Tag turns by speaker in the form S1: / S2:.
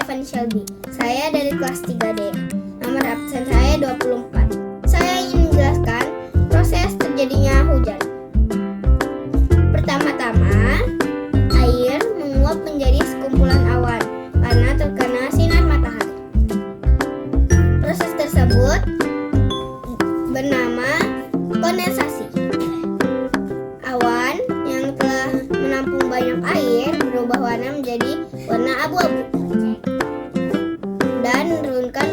S1: Afan Shelby. Saya dari kelas 3D. Nomor absen saya 24. Saya ingin menjelaskan proses terjadinya hujan. Pertama-tama, air menguap menjadi sekumpulan awan karena terkena sinar matahari. Proses tersebut bernama kondensasi. Awan yang telah menampung banyak air berubah warna menjadi warna abu-abu dan menurunkan